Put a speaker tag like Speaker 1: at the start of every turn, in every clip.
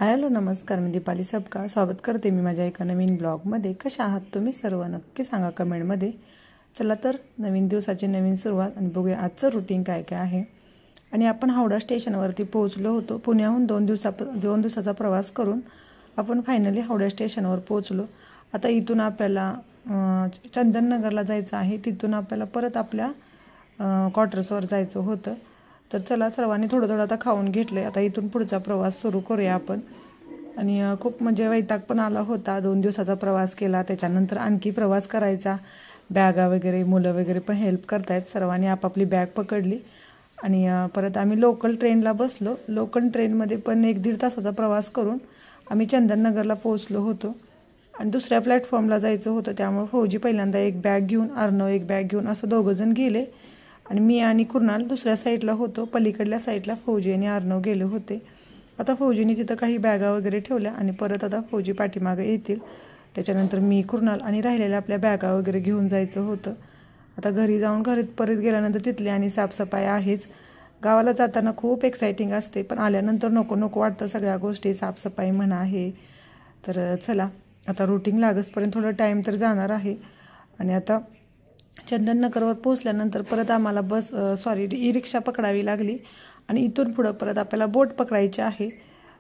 Speaker 1: Hello नमस्कार, मी दीपाली सबका स्वागत करते मी माझ्या एका नवीन ब्लॉगमध्ये। कशा आहात तुम्ही सर्व नक्की सांगा कमेंटमध्ये। चला तर नवीन दिवसाची नवीन सुरुवात आणि बघूया आजचं रुटीन काय काय आहे। आणि आपण हावडा स्टेशनवरती पोहोचलो होतो। पुण्याहून 2 दिवसाचा प्रवास करून आपण फायनली हावडा स्टेशनवर पोहोचलो। आता इथून आपल्याला चंदननगरला जायचं आहे। तिथून आपल्याला परत आपल्या क्वार्टर्सवर जायचं होतं। तर चला सर्वांनी थोडं थोडं आता खाऊन घेतले। आता इथून पुढचा प्रवास सुरू करूया आपण। आणि खूप म्हणजे वैताग पण आला होता। 2 दिवसाचा प्रवास केला, त्याच्यानंतर आणखी प्रवास करायचा। बॅगा वगैरे मुलं वगैरे पण हेल्प करतायत। सर्वांनी आपापली बॅग पकडली आणि परत आम्ही लोकल ट्रेनला बसलो। लोकल ट्रेनमध्ये पण 1-1.5 तासाचा प्रवास करून आम्ही चंदननगरला पोहोचलो होतो। आणि दुसऱ्या प्लॅटफॉर्मला जायचं होतं, त्यामुळे फौजी पहिल्यांदा एक बॅग घेऊन, अर्णव एक बॅग घेऊन असं दोघंजण गेले आणि मी आणि कुणाल दुसऱ्या साईडला होतो। पलीकडल्या साईडला फौजी आणि अर्णव गेले होते। आता फौजीने तिथं काही बॅगा वगैरे ठेवल्या आणि परत आता फौजी पाठीमागे येतील। त्याच्यानंतर मी, कुणाल आणि राहिलेल्या आपल्या बॅगा वगैरे घेऊन जायचं होतं। आता घरी जाऊन परत गेल्यानंतर तिथली आणि साफसफाई आहेच। गावाला जाताना खूप एक्साइटिंग असते, पण आल्यानंतर नको नको वाटतं सगळ्या गोष्टी, साफसफाई म्हणा आहे। तर चला आता रुटीन लागसपर्यंत थोडं टाईम तर जाणार आहे। आणि आता चंदननगरवर पोहोचल्यानंतर परत आम्हाला ई रिक्षा पकडावी लागली आणि इथून पुढं परत आपल्याला बोट पकडायची आहे।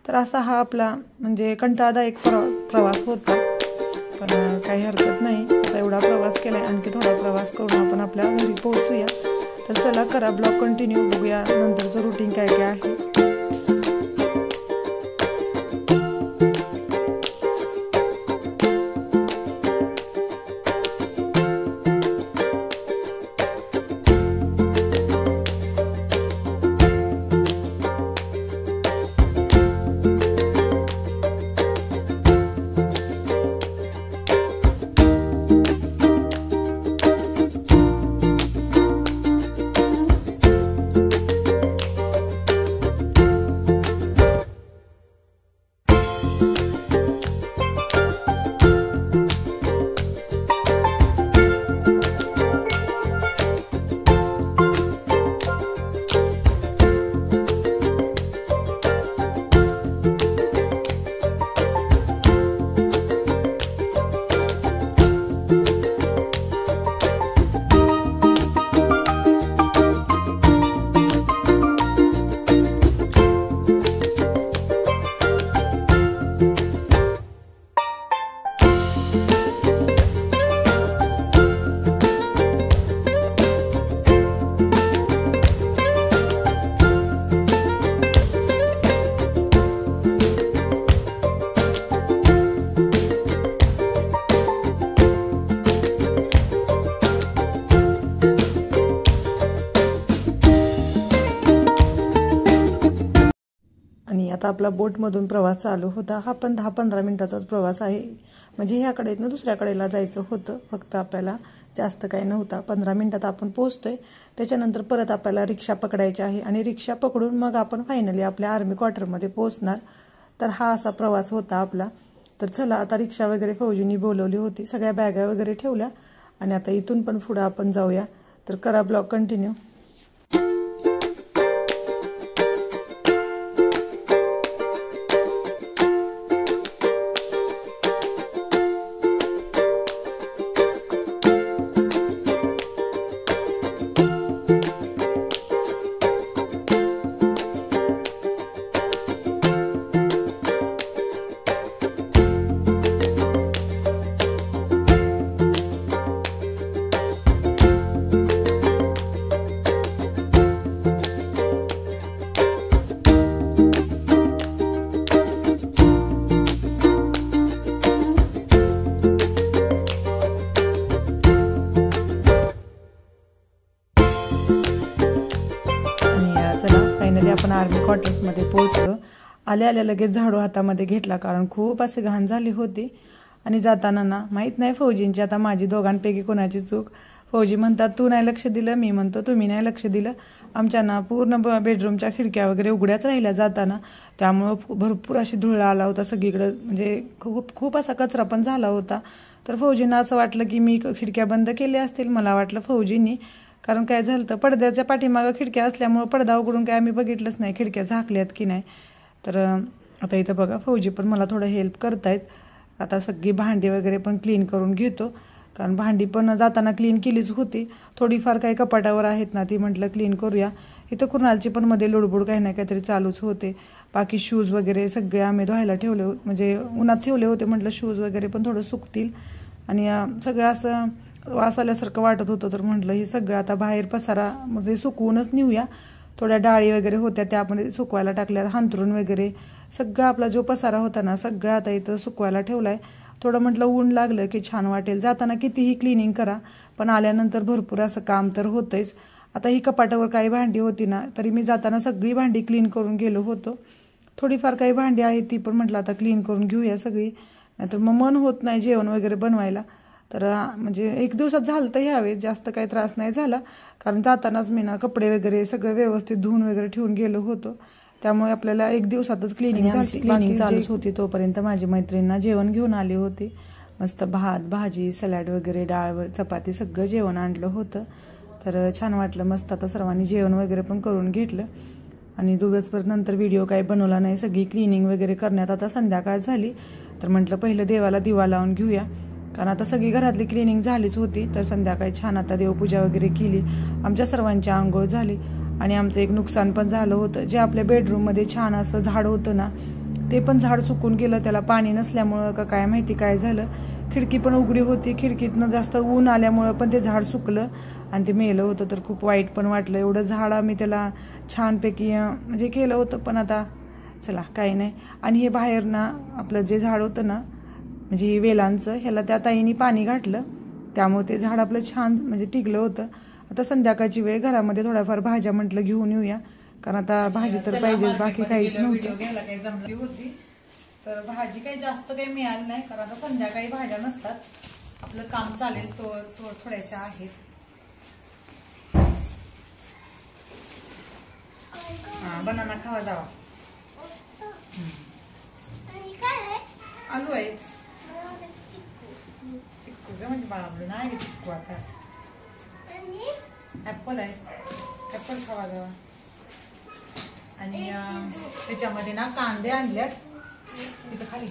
Speaker 1: तर असा हा आपला म्हणजे कंटाळादायक प्रवास होता, पण काही हरकत नाही। आता एवढा प्रवास केला आहे, आणखी थोडा प्रवास करून आपण आपल्या घरी पोहोचूया। तर चला करा ब्लॉग कंटिन्यू, बघूया नंतरचं रुटीन काय काय आहे। आता आपला बोटमधून प्रवास चालू होता। हा पण 10-15 मिनिटाचाच प्रवास आहे। म्हणजे ह्याकडे इथनं दुसऱ्या कडेला जायचं होतं, फक्त आपल्याला जास्त काही नव्हता। 15 मिनिटात आपण पोहोचतोय। त्याच्यानंतर परत आपल्याला रिक्षा पकडायची आहे आणि रिक्षा पकडून मग आपण फायनली आपल्या आर्मी क्वार्टरमध्ये पोहोचणार। तर हा असा प्रवास होता आपला। तर चला आता रिक्षा वगैरे फौजींनी बोलवली होती, सगळ्या बॅगा वगैरे ठेवल्या आणि आता इथून पण पुढे आपण जाऊया। तर करा ब्लॉग कंटिन्यू। आपण आर्मी क्वार्टर्समध्ये पोहोचलो। आल्या लगेच झाडू हातामध्ये घेतला, कारण खूप असे घाण झाली होती। आणि जाताना ना माहीत नाही फौजींची आता माझी दोघांपैकी कोणाची चूक। फौजी म्हणतात तू नाही लक्ष दिलं, मी म्हणतो तुम्ही नाही लक्ष दिलं। आमच्या ना पूर्ण बेडरूमच्या खिडक्या वगैरे उघड्याच राहिल्या जाताना, त्यामुळे भरपूर अशी धूळ आला होता सगळीकडे। म्हणजे खूप असा कचरा पण झाला होता। तर फौजींना असं वाटलं की मी खिडक्या बंद केल्या असतील, मला वाटलं फौजींनी, कारण काय झालं तर पडद्याच्या पाठीमागे खिडक्या असल्यामुळे पडदा उघडून काय आम्ही बघितलंच नाही खिडक्या झाकल्यात की नाही। तर आता इथं बघा फौजी पण मला थोडं हेल्प करतायत. आता सगळी भांडी वगैरे पण क्लीन करून घेतो, कारण भांडी पण जाताना क्लीन केलीच होती. थोडीफार काही कपाटावर आहेत ना, ती म्हटलं क्लीन करूया. इथं कुणालची पण मध्ये लुडबुड काही ना काहीतरी चालूच होते. बाकी शूज वगैरे सगळे आम्ही धुवायला ठेवले, म्हणजे उन्हात ठेवले होते. म्हटलं शूज वगैरे पण थोडं सुकतील. आणि सगळं असं वास आल्यासारखं वाटत होतं, तर म्हटलं हे सगळं आता बाहेर पसारा म्हणजे सुकवूनच नेऊया. थोड्या डाळी वगैरे होत्या त्यामध्ये सुकवायला टाकल्या, हांतरून वगैरे सगळं आपला जो पसारा होता ना सगळं आता इथं सुकवायला ठेवलाय. थोडं म्हटलं ऊन लागलं की छान वाटेल. जाताना कितीही क्लिनिंग करा पण आल्यानंतर भरपूर असं काम तर होतंच. आता ही कपाटावर काही भांडी होती ना, तरी मी जाताना सगळी भांडी क्लीन करून गेलो होतो. थोडीफार काही भांडी आहेत ती पण म्हटलं आता क्लीन करून घेऊया सगळी, नाहीतर मग मन होत नाही जेवण वगैरे बनवायला. तर म्हणजे एक दिवसात झालं तर ह्यावेळेस जास्त काही त्रास नाही झाला, कारण जातानाच मी ना कपडे वगैरे सगळं व्यवस्थित धुवून वगैरे ठेवून गेलो होतो. त्यामुळे आपल्याला एक दिवसातच क्लिनिंग चालूच होती. तोपर्यंत माझी मैत्रिणींना जेवण घेऊन आली होती. मस्त भात भाजी सॅलड वगैरे डाळ चपाती सगळं जेवण आणलं होतं. तर छान वाटलं मस्त. आता सर्वांनी जेवण वगैरे पण करून घेतलं आणि दिवसभर नंतर व्हिडिओ काही बनवला नाही. सगळी क्लिनिंग वगैरे करण्यात आता संध्याकाळ झाली, तर म्हटलं पहिलं देवाला दिवा लावून घेऊया, कारण आता सगळी घरातली क्लिनिंग झालीच होती. तर संध्याकाळी छान आता देवपूजा वगैरे केली. आमच्या सर्वांची आंघोळ झाली आणि आमचं एक नुकसान पण झालं होतं. जे आपल्या बेडरूममध्ये छान असं झाड होतं ना, ते पण झाड सुकून गेलं. त्याला पाणी नसल्यामुळं का काय माहिती काय झालं, खिडकी पण उघडी होती, खिडकीतनं जास्त ऊन आल्यामुळं पण ते झाड सुकलं आणि ते मेलं होतं. तर खूप वाईट पण वाटलं. एवढं झाड आम्ही त्याला छानपैकी म्हणजे केलं होतं, पण आता चला काही नाही. आणि हे बाहेर ना आपलं जे झाड होतं ना, म्हणजे हे वेलांचं, ह्याला त्या ताईंनी पाणी घातलं, त्यामुळे ते झाड आपलं छान म्हणजे टिकलं होतं. आता संध्याकाळची वेळ, घरामध्ये थोड्याफार भाज्या म्हटलं घेऊन येऊया, कारण आता भाजी तर पाहिजे, बाकी काहीच नव्हतं. घ्यायला काही जमली होती तर भाजी काही जास्त काही मिळाली नाही, कारण आता संध्याकाळी भाज्या नसतात. आपलं काम चालेल तो थोड्याशा आहेत. बनाना खावा जावा. आलू आहे, चिक्कू का म्हणजे बाळा नाही चिक्कू, आता ऍपल आहे, ऍपल खावा जावा. आणि त्याच्यामध्ये ना कांदे आणल्यात तिथं खाली,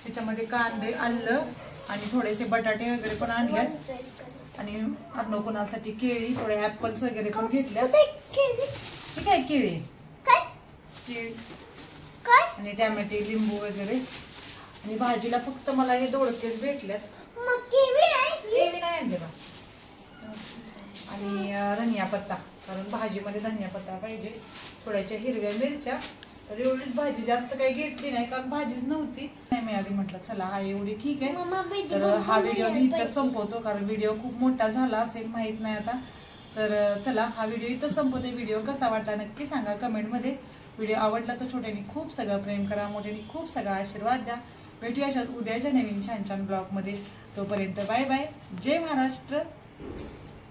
Speaker 1: त्याच्यामध्ये कांदे आलं आणि थोडेसे बटाटे वगैरे पण आणल्यात. आणि अर्नो कोणासाठी केळी, थोडे ऍपल्स वगैरे पण घेतल्यात. ठीक आहे, केळी आणि टॅमॅटो लिंबू वगैरे. आणि भाजीला फक्त मला हे दोडकेच भेटल्यात, केळी नाही आणले बा. आणि धनिया पत्ता, कारण भाजीमध्ये धनिया पत्ता पाहिजे. थोड्याशा हिरव्या मिरच्या. तर एवढीच भाजी, जास्त काही घेतली नाही कारण भाजीच नव्हती, नाही मिळाली. म्हटलं चला हा एवढी ठीक आहे. तर हा व्हिडिओ मी इथं संपवतो, कारण व्हिडिओ खूप मोठा झाला असेल, माहित नाही आता. तर चला हा व्हिडिओ इथं संपवते. व्हिडिओ कसा वाटला नक्की सांगा कमेंटमध्ये. व्हिडिओ आवडला तर छोट्याने खूप सगळं प्रेम करा, मोठ्याने खूप सगळा आशीर्वाद द्या. भेटूया अशाच उद्याच्या नवीन छान छान ब्लॉगमध्ये. तोपर्यंत बाय बाय. जय महाराष्ट्र.